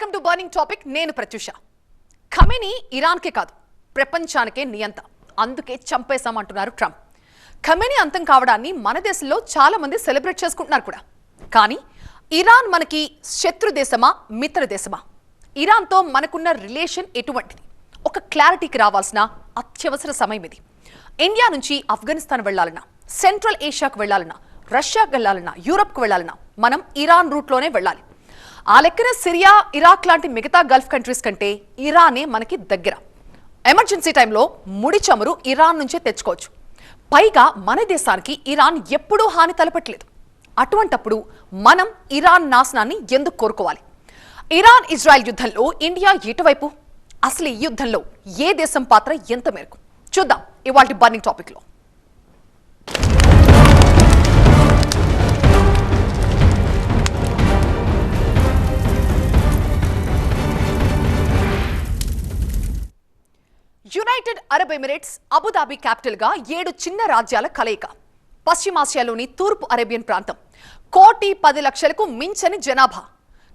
Welcome to burning topic. నేను Pratyusha. Khamenei ఇరాన్కే కాదు ప్రపంచానికే నియంత, అందుకే చంపేశామంటున్నారు ట్రంప్. ఖమేనీ అంతం కావడాన్ని మన దేశంలో చాలా మంది సెలబ్రేట్ చేసుకుంటున్నారు కూడా. కానీ ఇరాన్ మనకి శత్రు దేశమా మిత్ర దేశమా? ఇరాన్తో మనకున్న రిలేషన్ ఎటువంటిది? ఒక క్లారిటీకి రావాల్సిన అత్యవసర సమయం ఇది. ఇండియా నుంచి ఆఫ్ఘనిస్తాన్ వెళ్లాలన్నా, సెంట్రల్ ఏషియాకు వెళ్లాలన్నా, రష్యాకు వెళ్లాలన్నా, యూరప్కు వెళ్లాలన్నా మనం ఇరాన్ రూట్లోనే వెళ్ళాలి. ఆ లెక్కన సిరియా, ఇరాక్ లాంటి మిగతా గల్ఫ్ కంట్రీస్ కంటే ఇరానే మనకి దగ్గర. ఎమర్జెన్సీ టైంలో ముడి చమురు ఇరాన్ నుంచే తెచ్చుకోవచ్చు. పైగా మన దేశానికి ఇరాన్ ఎప్పుడూ హాని తలపెట్టలేదు. అటువంటప్పుడు మనం ఇరాన్ నాశనాన్ని ఎందుకు కోరుకోవాలి? ఇరాన్ ఇజ్రాయెల్ యుద్ధంలో ఇండియా ఎటువైపు? అసలు ఈ యుద్ధంలో ఏ దేశం పాత్ర ఎంత మేరకు? చూద్దాం ఇవాల్టి బర్నింగ్ టాపిక్ లో. United Arab Emirates Abu Dhabi capital గా 7 చిన్న రాజ్యాల కలయిక. పశ్చిమాసియాలోని తూర్పు అరేబియన్ ప్రాంతం. 1,10,00,000కు మించని జనాభా.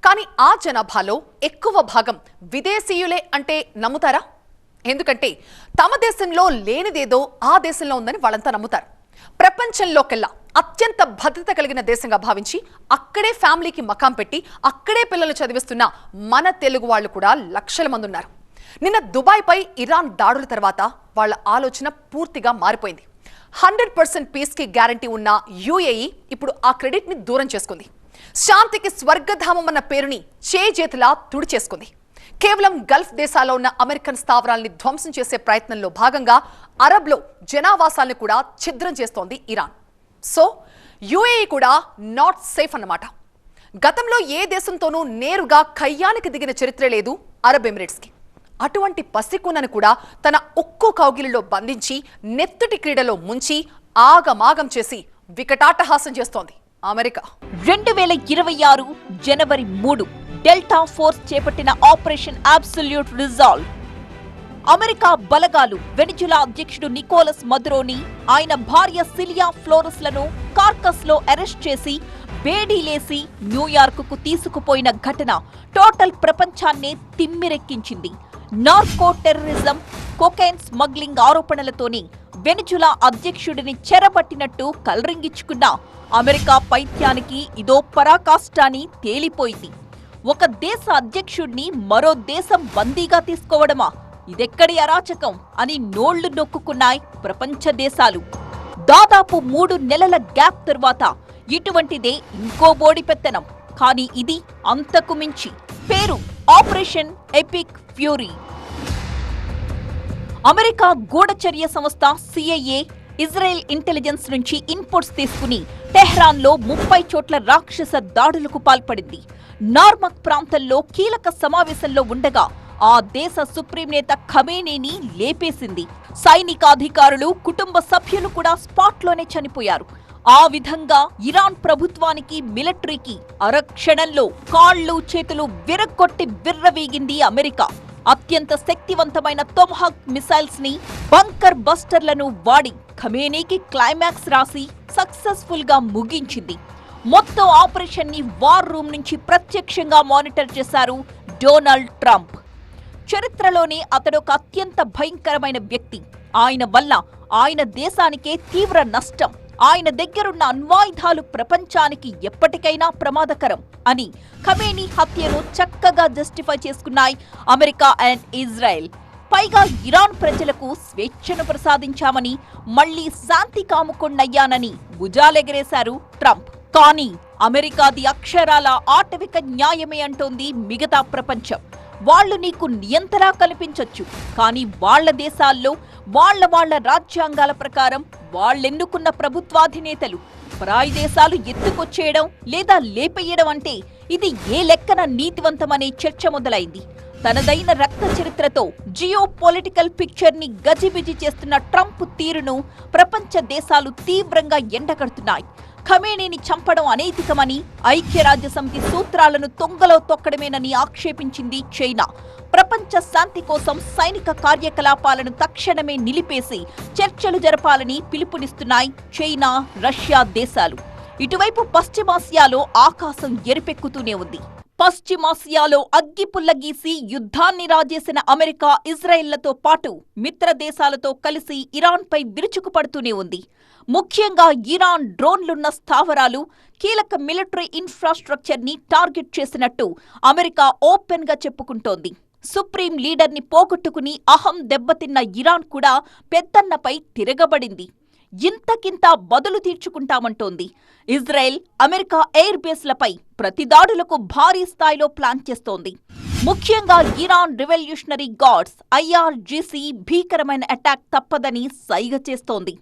కానీ ఆ జనాభాలో ఎక్కువ భాగం విదేశీయులే అంటే నమ్ముతారా? ఎందుకంటే తమ దేశంలో లేనిదేదో ఆ దేశంలో ఉందని వాళ్ళంతా నమ్ముతారు. ప్రపంచంలోకెల్లా అత్యంత భద్రత కలిగిన దేశంగా భావించి అక్కడే ఫ్యామిలీకి మకాం పెట్టి అక్కడే పిల్లలు చదివిస్తున్న మన తెలుగు వాళ్ళు కూడా లక్షల మంది ఉన్నారు. నిన్న దుబాయ్పై ఇరాన్ దాడుల తర్వాత వాళ్ళ ఆలోచన పూర్తిగా మారిపోయింది. 100% పీస్కి గ్యారంటీ ఉన్న యుఏఈ ఇప్పుడు ఆ క్రెడిట్ని దూరం చేసుకుంది. శాంతికి స్వర్గధామం అన్న పేరుని చేజేతులా తుడిచేసుకుంది. కేవలం గల్ఫ్ దేశాల్లో ఉన్న అమెరికన్ స్థావరాల్ని ధ్వంసం చేసే ప్రయత్నంలో భాగంగా అరబ్లో జనావాసాలను కూడా ఛిద్రం చేస్తోంది ఇరాన్. సో యుఏఈ కూడా నాట్ సేఫ్ అన్నమాట. గతంలో ఏ దేశంతోనూ నేరుగా కయ్యానికి దిగిన చరిత్ర లేదు అరబ్ ఎమిరేట్స్కి. అటువంటి పసికూనను కూడా తన ఉక్కు కౌగిలిలో బంధించి నెత్తుటి క్రీడలో ముంచి ఆగమాగం చేసి వికటాటహాసం చేస్తోంది అమెరికా. 2026 జనవరి 3 డెల్టా ఫోర్స్ చేపట్టిన ఆపరేషన్ అబ్సల్యూట్ రిజాల్వ్. అమెరికా బలగాలు వెనిజులా అధ్యక్షుడు నికోలస్ మదురోని, ఆయన భార్య సిలియా ఫ్లోరస్లను కార్కస్ లో అరెస్ట్ చేసి బేడీలేసి న్యూయార్క్ కు తీసుకుపోయిన ఘటన టోటల్ ప్రపంచాన్నే తిమ్మిరెక్కించింది. నార్కో టెర్రరిజం, కొకైన్ స్మగ్లింగ్ ఆరోపణలతోని వెనిజులా అధ్యక్షుడిని చెరబట్టినట్టు కలరింగించుకున్న అమెరికా పైత్యానికి ఇదో పరాకాష్టాని తేలిపోయింది. ఒక దేశ అధ్యక్షుడిని మరో దేశం బందీగా తీసుకోవడమా, ఇదెక్కడి అరాచకం అని నోళ్లు నొక్కుకున్నాయి ప్రపంచ దేశాలు. దాదాపు 3 నెలల గ్యాప్ తర్వాత ఇటువంటిదే ఇంకో బోడి పెత్తనం. కానీ ఇది అంతకు మించి. పేరు ఆపరేషన్ ఎపిక్ ఫ్యూరీ. అమెరికా గూఢచర్య సంస్థ సిఐఏ ఇజ్రాయెల్ ఇంటెలిజెన్స్ నుంచి ఇన్పుట్స్ తీసుకుని టెహ్రాన్లో 30 చోట్ల రాక్షస దాడులకు పాల్పడింది. నార్మక్ ప్రాంతంలో కీలక సమావేశంలో ఉండగా ఆ దేశ సుప్రీం నేత ఖమేనీని లేపేసింది. సైనికాధికారులు, కుటుంబ సభ్యులు కూడా స్పాట్లోనే చనిపోయారు. ఆ విధంగా ఇరాన్ ప్రభుత్వానికి, మిలిటరీకి అరక్షణంలో కాళ్ళు చేతులు విరగొట్టి విర్రవీగింది అమెరికా. అత్యంత శక్తివంతమైన తొమ్హాక్ మిసైల్స్ ని, బంకర్ బస్టర్లను వాడి ఖమేనీకి క్లైమాక్స్ రాసి సక్సెస్ఫుల్ గా ముగించింది. మొత్తం ఆపరేషన్ ని వార్ రూమ్ నుంచి ప్రత్యక్షంగా మానిటర్ చేశారు డొనాల్డ్ ట్రంప్. చరిత్రలోనే అతడొక అత్యంత భయంకరమైన వ్యక్తి. ఆయన వల్ల ఆయన దేశానికే తీవ్ర నష్టం. ఆయన దగ్గరున్న అణ్వాయుధాలు ప్రపంచానికి ఎప్పటికైనా ప్రమాదకరం అని ఖమేనీ హత్యను చక్కగా జస్టిఫై చేసుకున్నాయి అమెరికా అండ్ ఇజ్రాయెల్. పైగా ఇరాన్ ప్రజలకు స్వేచ్ఛను ప్రసాదించామని, మళ్లీ శాంతి కాముకొన్నయ్యానని భుజాలెగరేశారు ట్రంప్. కానీ అమెరికాది అక్షరాల ఆటవిక న్యాయమే అంటోంది మిగతా ప్రపంచం. వాళ్లు నీకు నియంతలా కనిపించొచ్చు, కానీ వాళ్ల దేశాల్లో వాళ్ల రాజ్యాంగాల ప్రకారం వాళ్ళెన్నుకున్న ప్రభుత్వాధినేతలు పరాయి దేశాలు ఎత్తుకొచ్చేయడం లేదా లేపేయడం అంటే ఇది ఏ లెక్కన నీతివంతమనే చర్చ మొదలైంది. తనదైన రక్త చరిత్రతో జియో పొలిటికల్ పిక్చర్ ని గజిబిజి చేస్తున్న ట్రంప్ తీరును ప్రపంచ దేశాలు తీవ్రంగా ఎండగడుతున్నాయి. ఖమేనీని చంపడం అనైతికమని, ఐక్యరాజ్యసమితి సూత్రాలను తొంగలో తొక్కడమేనని ఆక్షేపించింది చైనా. ప్రపంచ శాంతి కోసం సైనిక కార్యకలాపాలను తక్షణమే నిలిపేసి చర్చలు జరపాలని పిలుపునిస్తున్నాయి చైనా, రష్యా దేశాలు. ఇటువైపు పశ్చిమాసియాలో ఆకాశం ఎరుపెక్కుతూనే ఉంది. పశ్చిమాసియాలో అగ్గిపుల్ల గీసి యుద్ధాన్ని రాజేసిన అమెరికా ఇజ్రాయెళ్లతో పాటు మిత్ర దేశాలతో కలిసి ఇరాన్పై విరుచుకుపడుతూనే ఉంది. ముఖ్యంగా ఇరాన్ డ్రోన్లున్న స్థావరాలు, కీలక మిలిటరీ ఇన్ఫ్రాస్ట్రక్చర్ ని టార్గెట్ చేసినట్టు అమెరికా ఓపెన్ గా చెప్పుకుంటోంది. సుప్రీం లీడర్ని పోగొట్టుకుని అహం దెబ్బతిన్న ఇరాన్ కూడా పెద్దన్నపై తిరగబడింది. ఇంతకింత బదులు తీర్చుకుంటామంటోంది. ఇజ్రాయెల్, అమెరికా ఎయిర్ బేస్లపై ప్రతిదాడులకు భారీ స్థాయిలో ప్లాన్ చేస్తోంది. ముఖ్యంగా ఇరాన్ రివల్యూషనరీ గార్డ్స్ IRGC భీకరమైన అటాక్ తప్పదని సైగ చేస్తోంది.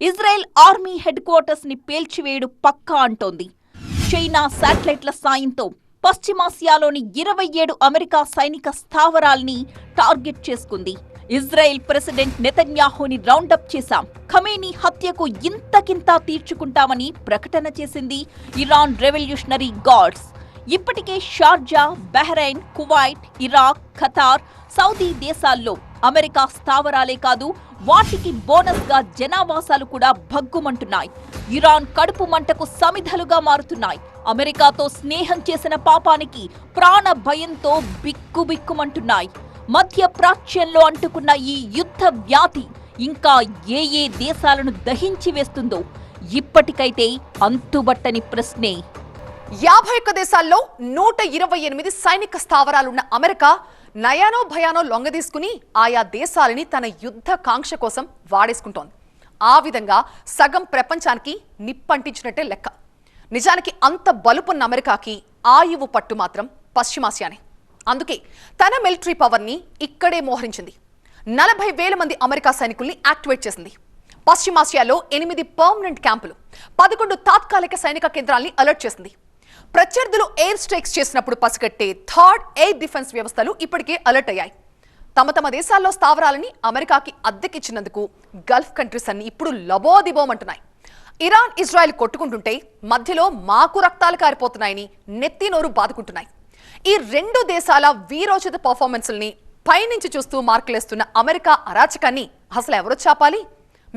ఇజ్రాయెల్ ఆర్మీ హెడ్ క్వార్టర్స్ ని పేల్చివేయడు పక్కా అంటోంది. చైనా శాటిలైట్ల సాయంతో పశ్చిమాసియాలోని 27 అమెరికా సైనిక స్థావరాల్ని టార్గెట్ చేసుకుంది. ఇజ్రాయెల్ ప్రెసిడెంట్ నెతన్యాహుని రౌండప్ చేశాం, ఖమేనీ హత్యకు ఇంతకింత తీర్చుకుంటామని ప్రకటన చేసింది ఇరాన్ రెవల్యూషనరీ గార్డ్స్. ఇప్పటికే Sharjah, Bahrain, Kuwait, Iraq, Qatar, Saudi దేశాల్లో అమెరికా స్థావరాలే కాదు, వాటికి బోనస్ గా జనావాసాలు కూడా భగ్గుమంటున్నాయి. ఇరాన్ కడుపు మంటకు సమిధలుగా మారుతున్నాయి. అమెరికాతో స్నేహం చేసిన పాపానికి ప్రాణ భయంతో బిక్కుబిక్కుమంటున్నాయి. మధ్య ప్రాచ్యంలో అంటుకున్న ఈ యుద్ధ వ్యాధి ఇంకా ఏ దేశాలను దహించి వేస్తుందో ఇప్పటికైతే అంతుబట్టని ప్రశ్నే. 51 దేశాల్లో 128 సైనిక స్థావరాలున్న అమెరికా నయానో భయానో లొంగదీసుకుని ఆయా దేశాలని తన యుద్ధ కాంక్ష కోసం వాడేసుకుంటోంది. ఆ విధంగా సగం ప్రపంచానికి నిప్పంటించినట్టే లెక్క. నిజానికి అంత బలుపున్న అమెరికాకి ఆయువు పట్టు మాత్రం పశ్చిమాసియానే. అందుకే తన మిలిటరీ పవర్ని ఇక్కడే మోహరించింది. 40,000 మంది అమెరికా సైనికుల్ని యాక్టివేట్ చేసింది. పశ్చిమాసియాలో 8 పర్మనెంట్ క్యాంపులు, 11 తాత్కాలిక సైనిక కేంద్రాల్ని అలర్ట్ చేసింది. ప్రత్యర్థులు ఎయిర్ స్ట్రైక్స్ చేసినప్పుడు పసిగట్టే థర్డ్ ఎయిర్ డిఫెన్స్ వ్యవస్థలు ఇప్పటికే అలర్ట్ అయ్యాయి. తమ దేశాల్లో స్థావరాలని అమెరికాకి అద్దెకిచ్చినందుకు గల్ఫ్ కంట్రీస్ అన్ని ఇప్పుడు లబోదిబోమంటున్నాయి. ఇరాన్, ఇజ్రాయెల్ కొట్టుకుంటుంటే మధ్యలో మాకు రక్తాలు కారిపోతున్నాయని నెత్తి నోరు బాదుకుంటున్నాయి. ఈ 2 దేశాల వీరోచిత పర్ఫార్మెన్స్ని పైనుంచి చూస్తూ మార్కులేస్తున్న అమెరికా అరాచకాన్ని అసలు ఎవరు చాపాలి?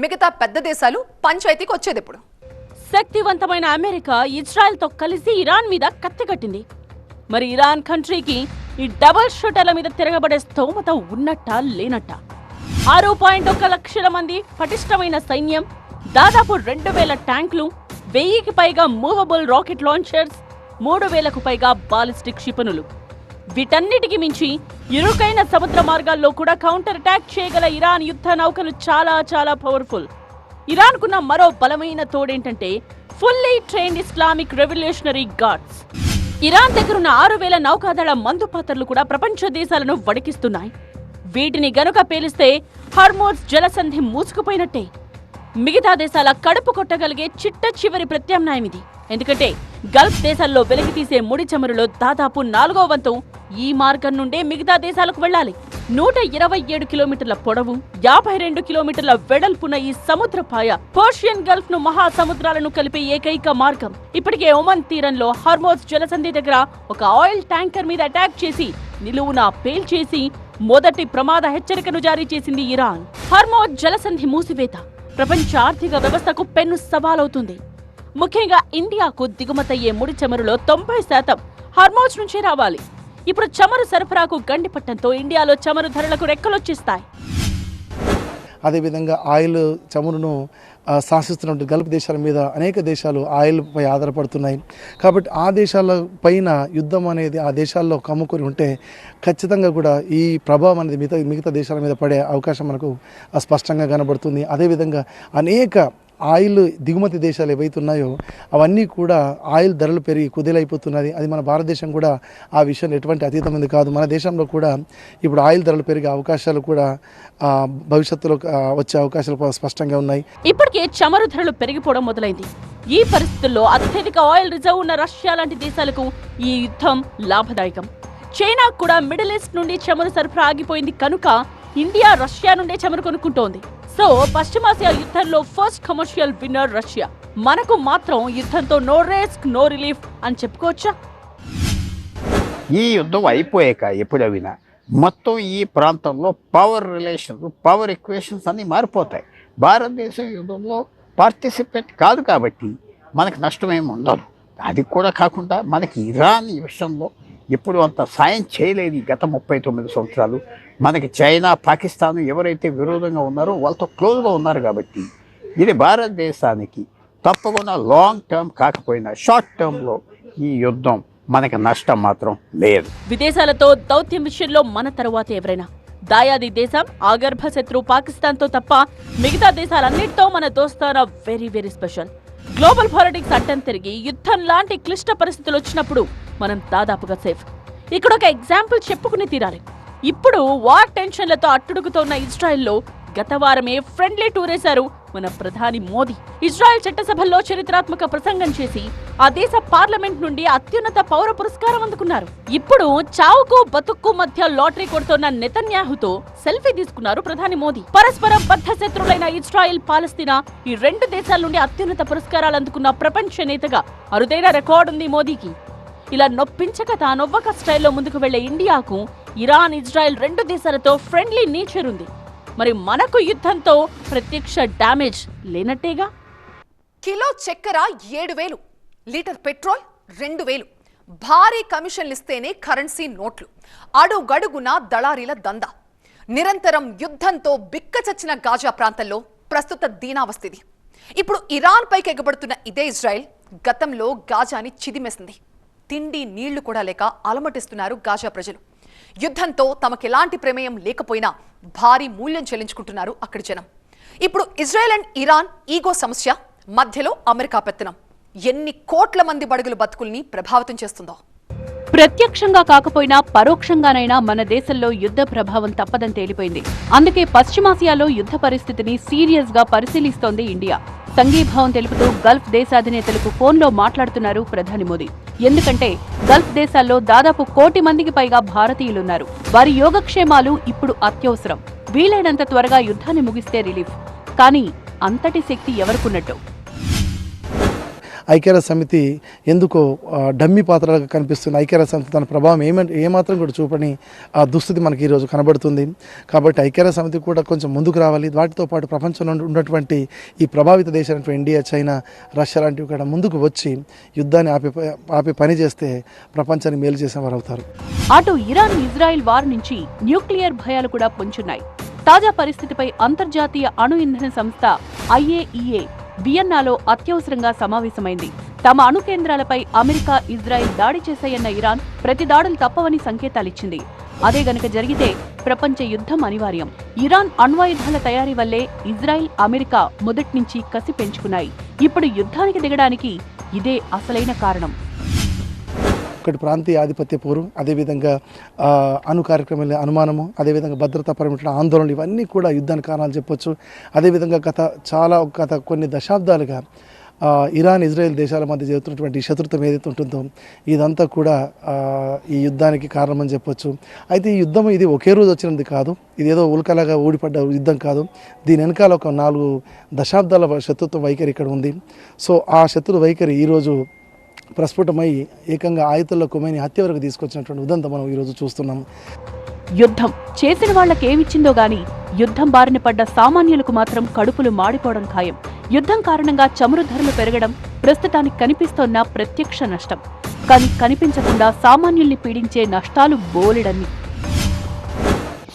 మిగతా పెద్ద దేశాలు పంచాయతీకి వచ్చేదెప్పుడు? శక్తివంతమైన అమెరికా ఇజ్రాయెల్తో కలిసి ఇరాన్ మీద కత్తికట్టింది. మరి ఇరాన్ కంట్రీకి ఈ డబుల్ షూటర్ల మీద తిరగబడే స్తోమత ఉన్నట్టా లేనట్టా? 6.1 లక్షల మంది పటిష్టమైన సైన్యం, దాదాపు 2,000 ట్యాంకులు, 1000కి పైగా మూవబుల్ రాకెట్ లాంచర్స్, 3,000కు పైగా బాలిస్టిక్ క్షిపణులు. వీటన్నిటికి మించి ఇరుకైన సముద్ర మార్గాల్లో కూడా కౌంటర్ అటాక్ చేయగల ఇరాన్ యుద్ధ నౌకలు చాలా పవర్ఫుల్. ఇరాన్కున్న మరో బలమైన తోడేంటంటే fully trained Islamic revolutionary guards. Iran దగ్గరున్న 6,000 నౌకాదళ మందుపాత్రలు కూడా ప్రపంచ దేశాలను వణికిస్తున్నాయి. వీటిని గనుక పేలిస్తే హార్మోజ్ జలసంధి మూసుకుపోయినట్టే. మిగతా దేశాల కడుపు కొట్టగలిగే చిట్ట చివరి ప్రత్యామ్నాయం ఇది. ఎందుకంటే గల్ఫ్ దేశాల్లో వెలికితీసే ముడి చమురులో దాదాపు 4వ వంతు ఈ మార్గం నుండే మిగతా దేశాలకు వెళ్లాలి. 127 కిలోమీటర్ల పొడవు, 52 కిలోమీటర్ల వెడల్పున ఈ సముద్రపాయ పర్షియన్ గల్ఫ్ ను మహాసముద్రాలను కలిపే ఏకైక మార్గం. ఇప్పటికే ఒమన్ తీరంలో హార్మోజ్ జలసంధి దగ్గర ఒక ఆయిల్ ట్యాంకర్ మీద అటాక్ చేసి నిలువునా పేల్చేసి మొదటి ప్రమాద హెచ్చరికను జారీ చేసింది ఇరాన్. హార్మోజ్ జలసంధి మూసివేత ప్రపంచ ఆర్థిక వ్యవస్థకు పెను సవాలవుతుంది. ముఖ్యంగా ఇండియాకు దిగుమతయ్యే ముడి చమురులో 90% హార్మోజ్ నుంచే రావాలి. ఇప్పుడు చమురు సరఫరాకు గండిపట్టంతో ఇండియాలో చమురు ధరలకు రెక్కలొచ్చేస్తాయి. అదేవిధంగా ఆయిల్, చమురును శాసిస్తున్నటువంటి గల్ఫ్ దేశాల మీద అనేక దేశాలు ఆయిల్పై ఆధారపడుతున్నాయి. కాబట్టి ఆ దేశాల పైన యుద్ధం అనేది ఆ దేశాల్లో కమ్ముకొని ఉంటే ఖచ్చితంగా కూడా ఈ ప్రభావం అనేది మిగతా దేశాల మీద పడే అవకాశం మనకు స్పష్టంగా కనబడుతుంది. అదేవిధంగా అనేక ఆయిల్ దిగుమతి దేశాలు ఏవైతే ఉన్నాయో అవన్నీ కూడా ఆయిల్ ధరలు పెరిగి కుదేలైపోతున్నది. అది మన భారతదేశం కూడా ఆ విషయంలో ఎటువంటి అతీతమైంది కాదు. మన దేశంలో కూడా ఇప్పుడు ఆయిల్ ధరలు పెరిగే అవకాశాలు కూడా భవిష్యత్తులో వచ్చే అవకాశాలు స్పష్టంగా ఉన్నాయి. ఇప్పటికే చమురు ధరలు పెరిగిపోవడం మొదలైంది. ఈ పరిస్థితుల్లో అత్యధిక ఆయిల్ రిజర్వ్ ఉన్న రష్యా లాంటి దేశాలకు ఈ యుద్ధం లాభదాయకం. చైనా కూడా మిడిల్ ఈస్ట్ నుండి చమురు సరఫరా ఆగిపోయింది కనుక ఇండియా రష్యా నుండే చమురు కొనుక్కుంటోంది. సో పశ్చిమాసియా యుద్ధంలో ఫస్ట్ కమర్షియల్ విన్నర్ రష్యా. మనకు మాత్రం యుద్ధంతో నో రిస్క్ నో రిలీఫ్ అని చెప్పుకోవచ్చా? ఈ యుద్ధం అయిపోయాక ఎప్పుడైనా మొత్తం ఈ ప్రాంతంలో పవర్ రిలేషన్స్, పవర్ ఈక్వేషన్స్ అన్నీ మారిపోతాయి. భారతదేశం యుద్ధంలో పార్టిసిపేట్ కాదు కాబట్టి మనకు నష్టమేమి ఉండదు. అది కూడా కాకుండా మనకి ఇరాన్ విషయంలో ఇప్పుడు అంత సాయం చేయలేదు ఈ గత 39 సంవత్సరాలు. మనకి చైనా, పాకిస్తాన్ ఎవరైతే విరోధంగా ఉన్నారో వాళ్ళతో క్లోజ్గా ఉన్నారు కాబట్టి ఇది భారతదేశానికి తప్పకుండా లాంగ్ టర్మ్ కాకపోయినా షార్ట్ టర్మ్లో ఈ యుద్ధం మనకి నష్టం మాత్రం లేదు. విదేశాలతో దౌత్యం విషయంలో మన తరువాత ఎవరైనా దాయాది దేశం ఆగర్భ శత్రు పాకిస్తాన్తో తప్ప మిగతా దేశాలన్నిటితో మన దోస్తానా very very special. Global politics అడ్డం తిరిగి యుద్ధం లాంటి క్లిష్ట పరిస్థితులు వచ్చినప్పుడు మనం దాదాపుగా సేఫ్. ఇక్కడ ఒక ఎగ్జాంపుల్ చెప్పుకుని తీరాలి. ఇప్పుడు వార్ టెన్షన్లతో అట్టుడుగుతోన్న ఇజ్రాయెల్లో గత వారమే ఫ్రెండ్లీ టూర్ వేశారు మన ప్రధాని మోదీ. ఇజ్రాయెల్ చట్టసభల్లో చరిత్రాత్మక ప్రసంగం చేసి ఆ దేశ పార్లమెంట్ నుండి అత్యున్నత పౌర పురస్కారం అందుకున్నారు. ఇప్పుడు చావుకు బతుక్కు మధ్య లాటరీ కొడుతోన్న నెతన్యాహుతో సెల్ఫీ తీసుకున్నారు ప్రధాని మోదీ. పరస్పర బద్ధ శత్రులైన ఇజ్రాయెల్, పాలస్తీనా ఈ రెండు దేశాల నుండి అత్యున్నత పురస్కారాలు అందుకున్న ప్రపంచ నేతగా అరుదైన రికార్డు ఉంది మోదీకి. ఇలా నొప్పించక తానొవ్వక స్టైల్లో ముందుకు వెళ్లే ఇండియాకు ఇరాన్, ఇజ్రాయెల్ రెండు దేశాలతో ఫ్రెండ్లీ నేచర్ ఉంది. మరి మనకు యుద్ధంతో ప్రత్యక్ష డ్యామేజ్ లేనట్టేగా. కిలో చక్కెర 7,000, లీటర్ పెట్రోల్ 2,000, భారీ కమిషన్లు ఇస్తేనే కరెన్సీ నోట్లు, అడుగడుగున దళారీల దందా. నిరంతరం యుద్ధంతో బిక్కచచ్చిన గాజా ప్రాంతంలో ప్రస్తుత దీనావస్థిది. ఇప్పుడు ఇరాన్ పైకి ఎగబడుతున్న ఇదే ఇజ్రాయెల్ గతంలో గాజాని చిదిమేసింది. తిండి నీళ్లు కూడా లేక అలమటిస్తున్నారు గాజా ప్రజలు. యుద్ధంతో తమకెలాంటి ప్రమేయం లేకపోయినా భారీ మూల్యం చెల్లించుకుంటున్నారు అక్కడి జనం. ఇప్పుడు ఇజ్రాయెల్ అండ్ ఇరాన్ ఈగో సమస్య, మధ్యలో అమెరికా పెత్తనం ఎన్ని కోట్ల మంది బడుగుల బతుకుల్ని ప్రభావితం చేస్తుందో. ప్రత్యక్షంగా కాకపోయినా పరోక్షంగానైనా మన దేశంలో యుద్ధ ప్రభావం తప్పదని తేలిపోయింది. అందుకే పశ్చిమాసియాలో యుద్ధ పరిస్థితిని సీరియస్ గా పరిశీలిస్తోంది ఇండియా. సంఘీభావం తెలుపుతూ గల్ఫ్ దేశాధినేతలకు ఫోన్లో మాట్లాడుతున్నారు ప్రధాని మోదీ. ఎందుకంటే గల్ఫ్ దేశాల్లో దాదాపు 1 కోటి మందికి పైగా భారతీయులున్నారు. వారి యోగక్షేమాలు ఇప్పుడు అత్యవసరం. వీలైనంత త్వరగా యుద్ధాన్ని ముగిస్తే రిలీఫ్. కానీ అంతటి శక్తి ఎవరికున్నట్టు? ఐక్యరాజ్య సమితి ఎందుకో డమ్మీ పాత్రలుగా కనిపిస్తుంది. ఐక్యరాజ్య సమితి తన ప్రభావం ఏమాత్రం కూడా చూపని ఆ దుస్థితి మనకి ఈరోజు కనబడుతుంది. కాబట్టి ఐక్యరాజ్య సమితి కూడా కొంచెం ముందుకు రావాలి. వాటితో పాటు ప్రపంచంలో ఉన్నటువంటి ఈ ప్రభావిత దేశాలైన ఇండియా, చైనా, రష్యా లాంటివి కూడా ముందుకు వచ్చి యుద్ధాన్ని ఆపే పని చేస్తే ప్రపంచాన్ని మేలు చేసిన వారు అవుతారు. అటు ఇరాన్, ఇజ్రాయెల్ వార్ నుంచి న్యూక్లియర్ భయాలు కూడా పొంచున్నాయి. తాజా పరిస్థితిపై అంతర్జాతీయ అణు ఇంధన సంస్థ IAEA వియన్నాలో అత్యవసరంగా సమావేశమైంది. తమ అణు కేంద్రాలపై అమెరికా, ఇజ్రాయెల్ దాడి చేశాయన్న ఇరాన్ ప్రతి దాడులు తప్పవని సంకేతాలిచ్చింది. అదే గనుక జరిగితే ప్రపంచ యుద్ధం అనివార్యం. ఇరాన్ అణ్వాయుధాల తయారీ వల్లే ఇజ్రాయెల్, అమెరికా మొదటి నుంచి కసి పెంచుకున్నాయి. ఇప్పుడు యుద్ధానికి దిగడానికి ఇదే అసలైన కారణం. ఒకటి ప్రాంతీయ ఆధిపత్య పోరు, అదేవిధంగా అణు కార్యక్రమాల అనుమానము, అదేవిధంగా భద్రతాపరమైన ఆందోళనలు, ఇవన్నీ కూడా యుద్ధానికి కారణాలు చెప్పొచ్చు. అదేవిధంగా గత కొన్ని దశాబ్దాలుగా ఇరాన్, ఇజ్రాయెల్ దేశాల మధ్య జరుగుతున్నటువంటి శత్రుత్వం ఏదైతే ఉంటుందో ఇదంతా కూడా ఈ యుద్ధానికి కారణమని చెప్పొచ్చు. అయితే ఈ యుద్ధం ఇది ఒకే రోజు వచ్చినది కాదు. ఇది ఏదో ఉల్కలాగా ఊడిపడ్డ యుద్ధం కాదు. దీని వెనకాల ఒక 4 దశాబ్దాల శత్రుత్వ వైఖరి ఇక్కడ ఉంది. సో ఆ శత్రు వైఖరి ఈరోజు ప్రస్ఫుటమై ఏకంగా ఆయుధంలో కొమైని హత్య వరకు తీసుకొచ్చినటువంటి ఉదంతం మనం ఈరోజు చూస్తున్నాం. యుద్ధం చేసిన వాళ్లకేమిచ్చిందో గాని యుద్ధం బారిన పడ్డ సామాన్యులకు మాత్రం కడుపులు మాడిపోవడం ఖాయం. యుద్ధం కారణంగా చమురు ధరలు పెరగడం ప్రస్తుతానికి కనిపిస్తోన్న ప్రత్యక్ష నష్టం. కానీ కనిపించకుండా సామాన్యుల్ని పీడించే నష్టాలు బోలెడన్ని.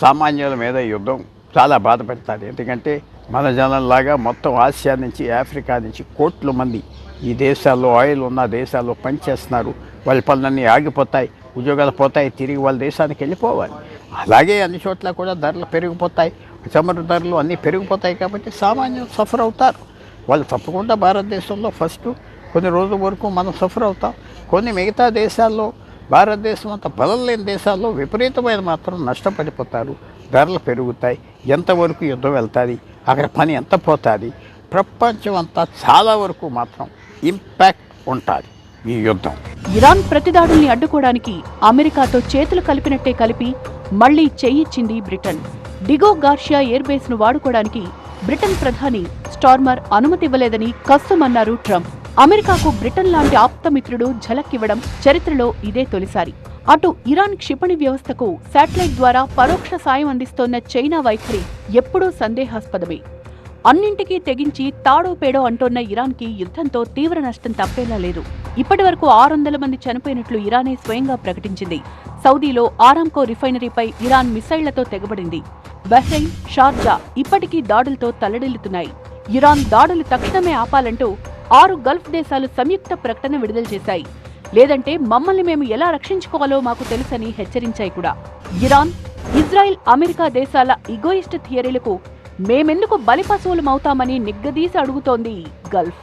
సామాన్యుల మీద యుద్ధం చాలా బాధ పెడతారు. ఎందుకంటే మన జనంలాగా మొత్తం ఆసియా నుంచి, ఆఫ్రికా నుంచి కోట్ల మంది ఈ దేశాల్లో, ఆయిల్ ఉన్న దేశాల్లో పనిచేస్తున్నారు. వాళ్ళ పనులన్నీ ఆగిపోతాయి, ఉద్యోగాలు పోతాయి, తిరిగి వాళ్ళ దేశానికి వెళ్ళిపోవాలి. అలాగే అన్ని చోట్ల కూడా ధరలు పెరిగిపోతాయి, చమురు ధరలు అన్నీ పెరిగిపోతాయి. కాబట్టి సామాన్యులు సఫర్ అవుతారు. వాళ్ళు తప్పకుండా భారతదేశంలో ఫస్ట్ కొన్ని రోజుల వరకు మనం సఫర్ అవుతాం. కొన్ని మిగతా దేశాల్లో, భారతదేశం అంత బలం లేని దేశాల్లో విపరీతమైన మాత్రం నష్టపడిపోతారు. ధరలు పెరుగుతాయి. ఎంతవరకు యుద్ధం వెళ్తుంది, అక్కడ పని ఎంత పోతుంది, ప్రపంచం అంతా చాలా వరకు మాత్రం ఇంపాక్ట్ ఉంటుంది ఈ యుద్ధం. ఇరాన్ ప్రతిదాడుల్ని అడ్డుకోవడానికి అమెరికాతో చేతులు కలిపినట్టే కలిపి మళ్లీ చెయ్యిచ్చింది Britain. Diego Garcia air base ను వాడుకోవడానికి బ్రిటన్ ప్రధాని స్టార్మర్ అనుమతివ్వలేదని కస్సుమన్నారు ట్రంప్. అమెరికాకు బ్రిటన్ లాంటి ఆప్తమిత్రుడు ఝలక్కివ్వడం చరిత్రలో ఇదే తొలిసారి. అటు ఇరాన్ క్షిపణి వ్యవస్థకు శాటిలైట్ ద్వారా పరోక్ష సాయం అందిస్తోన్న చైనా వైఖరి ఎప్పుడూ సందేహాస్పదమే. అన్నింటికీ తెగించి తాడో పేడో అంటోన్న ఇరాన్కి యుద్ధంతో తీవ్ర నష్టం తప్పేలా లేదు. ఇప్పటి వరకు 600 మంది చనిపోయినట్లు ఇరానే స్వయంగా ప్రకటించింది. సౌదీలో ఆరామ్కో రిఫైనరీపై ఇరాన్ మిసైళ్లతో తెగబడింది. బహ్రెయిన్, షార్జా ఇప్పటికీ దాడులతో తల్లడిల్లుతున్నాయి. ఇరాన్ దాడులు తక్షణమే ఆపాలంటూ 6 గల్ఫ్ దేశాలు సంయుక్త ప్రకటన విడుదల చేశాయి. లేదంటే మమ్మల్ని మేము ఎలా రక్షించుకోవాలో మాకు తెలుసని హెచ్చరించాయి కూడా. ఇరాన్, ఇజ్రాయెల్, అమెరికా దేశాల ఇగోయిస్ట్ థియరీలకు మేమెందుకు బలిపశువులమవుతామని నిగ్గదీసి అడుగుతోంది గల్ఫ్.